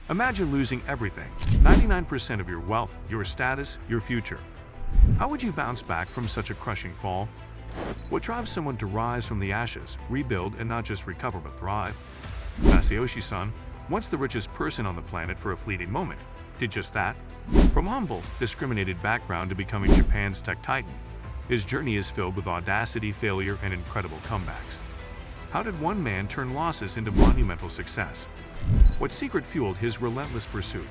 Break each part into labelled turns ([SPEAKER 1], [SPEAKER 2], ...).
[SPEAKER 1] Imagine losing everything, 99% of your wealth, your status, your future. How would you bounce back from such a crushing fall? What drives someone to rise from the ashes, rebuild, and not just recover but thrive? Masayoshi Son, once the richest person on the planet for a fleeting moment, did just that. From humble, discriminated background to becoming Japan's tech titan, his journey is filled with audacity, failure, and incredible comebacks. How did one man turn losses into monumental success? What secret fueled his relentless pursuit?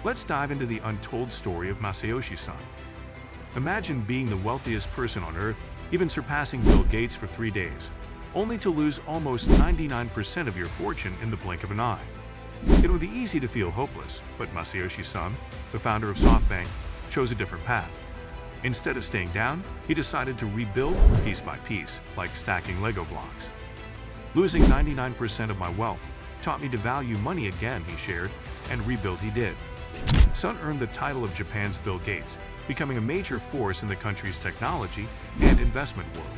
[SPEAKER 1] Let's dive into the untold story of Masayoshi Son. Imagine being the wealthiest person on Earth, even surpassing Bill Gates for 3 days, only to lose almost 99% of your fortune in the blink of an eye. It would be easy to feel hopeless, but Masayoshi Son, the founder of Softbank, chose a different path. Instead of staying down, he decided to rebuild piece by piece, like stacking Lego blocks. Losing 99% of my wealth taught me to value money again, he shared, and rebuild he did. Son earned the title of Japan's Bill Gates, becoming a major force in the country's technology and investment world.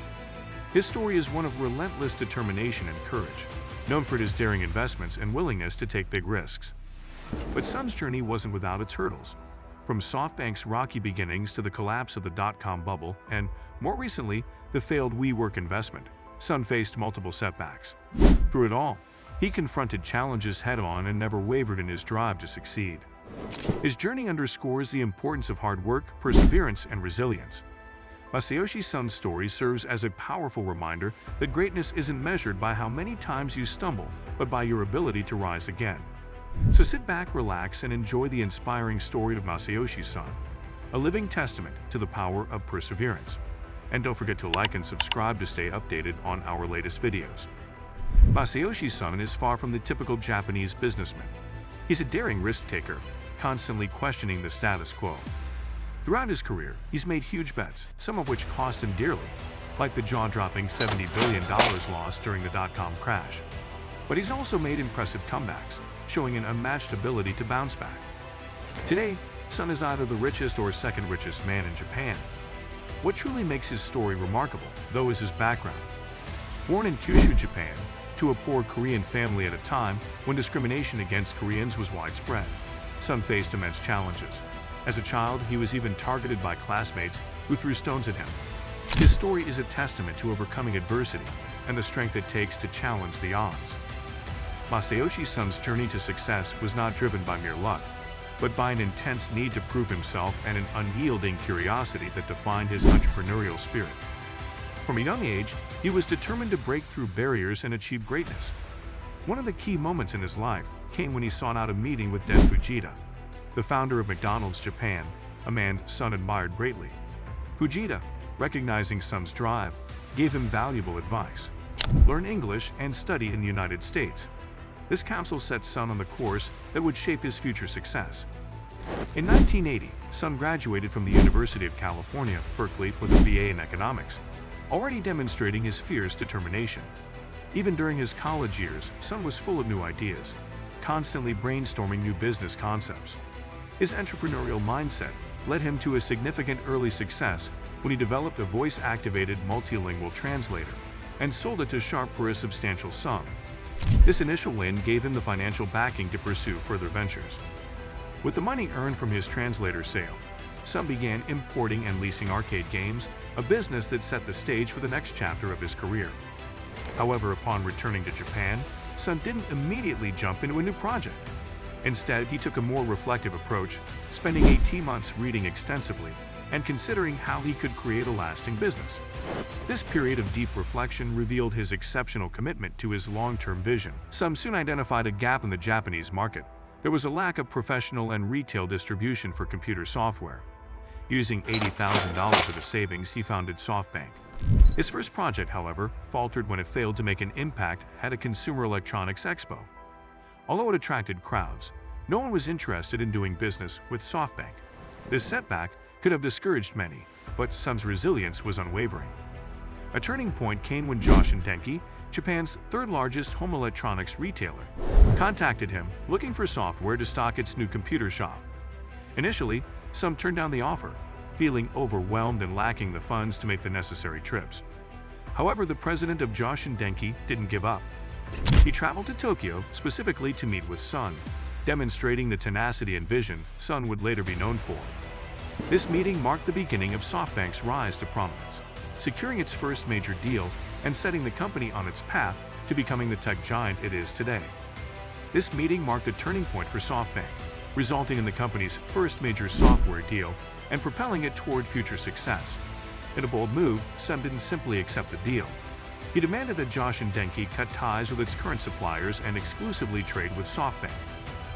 [SPEAKER 1] His story is one of relentless determination and courage, known for his daring investments and willingness to take big risks. But Son's journey wasn't without its hurdles. From Softbank's rocky beginnings to the collapse of the dot-com bubble and, more recently, the failed WeWork investment, Son faced multiple setbacks. Through it all, he confronted challenges head-on and never wavered in his drive to succeed. His journey underscores the importance of hard work, perseverance, and resilience. Masayoshi Son's story serves as a powerful reminder that greatness isn't measured by how many times you stumble, but by your ability to rise again. So sit back, relax, and enjoy the inspiring story of Masayoshi Son, a living testament to the power of perseverance. And don't forget to like and subscribe to stay updated on our latest videos. Masayoshi Son is far from the typical Japanese businessman. He's a daring risk-taker, constantly questioning the status quo. Throughout his career, he's made huge bets, some of which cost him dearly, like the jaw-dropping $70 billion loss during the dot-com crash. But he's also made impressive comebacks, showing an unmatched ability to bounce back. Today, Son is either the richest or second richest man in Japan. What truly makes his story remarkable, though, is his background. Born in Kyushu, Japan, to a poor Korean family at a time when discrimination against Koreans was widespread, Son faced immense challenges. As a child, he was even targeted by classmates who threw stones at him. His story is a testament to overcoming adversity and the strength it takes to challenge the odds. Masayoshi Son's journey to success was not driven by mere luck, but by an intense need to prove himself and an unyielding curiosity that defined his entrepreneurial spirit. From a young age, he was determined to break through barriers and achieve greatness. One of the key moments in his life came when he sought out a meeting with Den Fujita, the founder of McDonald's Japan, a man Son admired greatly. Fujita, recognizing Son's drive, gave him valuable advice. Learn English and study in the United States. This counsel set Son on the course that would shape his future success. In 1980, Son graduated from the University of California, Berkeley, with a BA in economics, already demonstrating his fierce determination. Even during his college years, Son was full of new ideas, constantly brainstorming new business concepts. His entrepreneurial mindset led him to a significant early success when he developed a voice-activated multilingual translator and sold it to Sharp for a substantial sum. This initial win gave him the financial backing to pursue further ventures. With the money earned from his translator sale, Son began importing and leasing arcade games, a business that set the stage for the next chapter of his career. However, upon returning to Japan, Son didn't immediately jump into a new project. Instead, he took a more reflective approach, spending 18 months reading extensively and considering how he could create a lasting business. This period of deep reflection revealed his exceptional commitment to his long-term vision. Son soon identified a gap in the Japanese market. There was a lack of professional and retail distribution for computer software. Using $80,000 of his savings, he founded Softbank. His first project, however, faltered when it failed to make an impact at a Consumer Electronics Expo. Although it attracted crowds, no one was interested in doing business with Softbank. This setback could have discouraged many, but Son's resilience was unwavering. A turning point came when Joshin Denki, Japan's third-largest home electronics retailer, contacted him looking for software to stock its new computer shop. Initially, Son turned down the offer, feeling overwhelmed and lacking the funds to make the necessary trips. However, the president of Joshin Denki didn't give up. He traveled to Tokyo specifically to meet with Son, demonstrating the tenacity and vision Son would later be known for. This meeting marked the beginning of Softbank's rise to prominence, securing its first major deal and setting the company on its path to becoming the tech giant it is today. This meeting marked a turning point for Softbank, resulting in the company's first major software deal and propelling it toward future success. In a bold move, Son didn't simply accept the deal. He demanded that Josh and Denki cut ties with its current suppliers and exclusively trade with Softbank.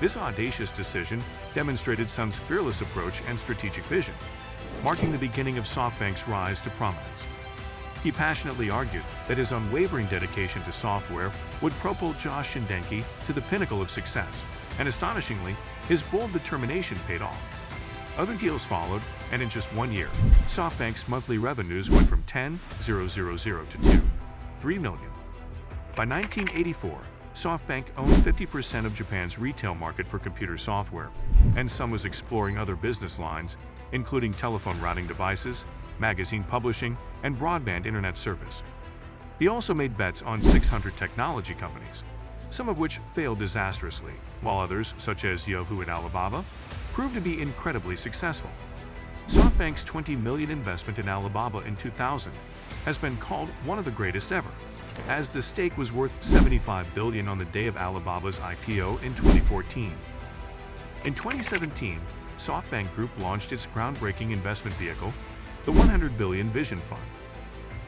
[SPEAKER 1] This audacious decision demonstrated Son's fearless approach and strategic vision, marking the beginning of Softbank's rise to prominence. He passionately argued that his unwavering dedication to software would propel Josh and Denki to the pinnacle of success, and astonishingly, his bold determination paid off. Other deals followed, and in just 1 year, Softbank's monthly revenues went from 10,000 to 3 million. By 1984, Softbank owned 50% of Japan's retail market for computer software, and Son was exploring other business lines, including telephone routing devices, magazine publishing, and broadband internet service. He also made bets on 600 technology companies, some of which failed disastrously, while others, such as Yahoo and Alibaba, proved to be incredibly successful. Softbank's $20 million investment in Alibaba in 2000 has been called one of the greatest ever, as the stake was worth $75 billion on the day of Alibaba's IPO in 2014. In 2017, Softbank Group launched its groundbreaking investment vehicle, the $100 billion Vision Fund,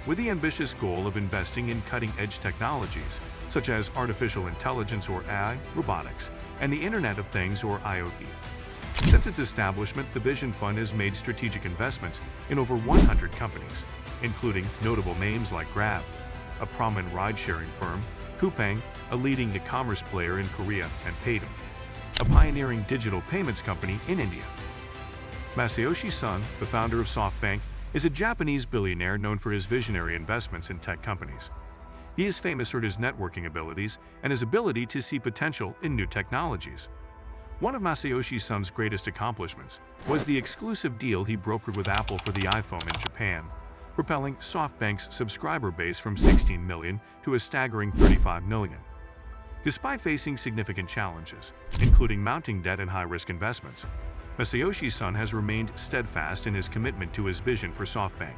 [SPEAKER 1] with the ambitious goal of investing in cutting-edge technologies such as artificial intelligence or AI, robotics, and the Internet of Things or IoT. Since its establishment, the Vision Fund has made strategic investments in over 100 companies, including notable names like Grab, a prominent ride-sharing firm, Coupang, a leading e-commerce player in Korea, and Paytm, a pioneering digital payments company in India. Masayoshi Son, the founder of Softbank, is a Japanese billionaire known for his visionary investments in tech companies. He is famous for his networking abilities and his ability to see potential in new technologies. One of Masayoshi Son's greatest accomplishments was the exclusive deal he brokered with Apple for the iPhone in Japan, propelling Softbank's subscriber base from 16 million to a staggering 35 million. Despite facing significant challenges, including mounting debt and high-risk investments, Masayoshi Son has remained steadfast in his commitment to his vision for Softbank.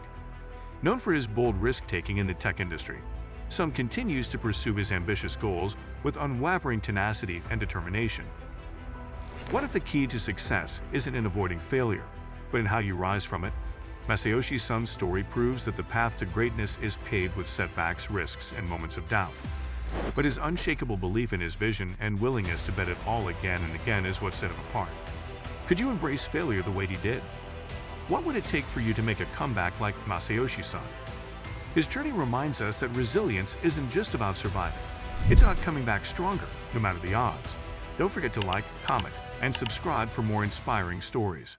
[SPEAKER 1] Known for his bold risk-taking in the tech industry, Son continues to pursue his ambitious goals with unwavering tenacity and determination. What if the key to success isn't in avoiding failure, but in how you rise from it? Masayoshi Son's story proves that the path to greatness is paved with setbacks, risks, and moments of doubt. But his unshakable belief in his vision and willingness to bet it all again and again is what set him apart. Could you embrace failure the way he did? What would it take for you to make a comeback like Masayoshi Son? His journey reminds us that resilience isn't just about surviving. It's about coming back stronger, no matter the odds. Don't forget to like, comment, and subscribe for more inspiring stories.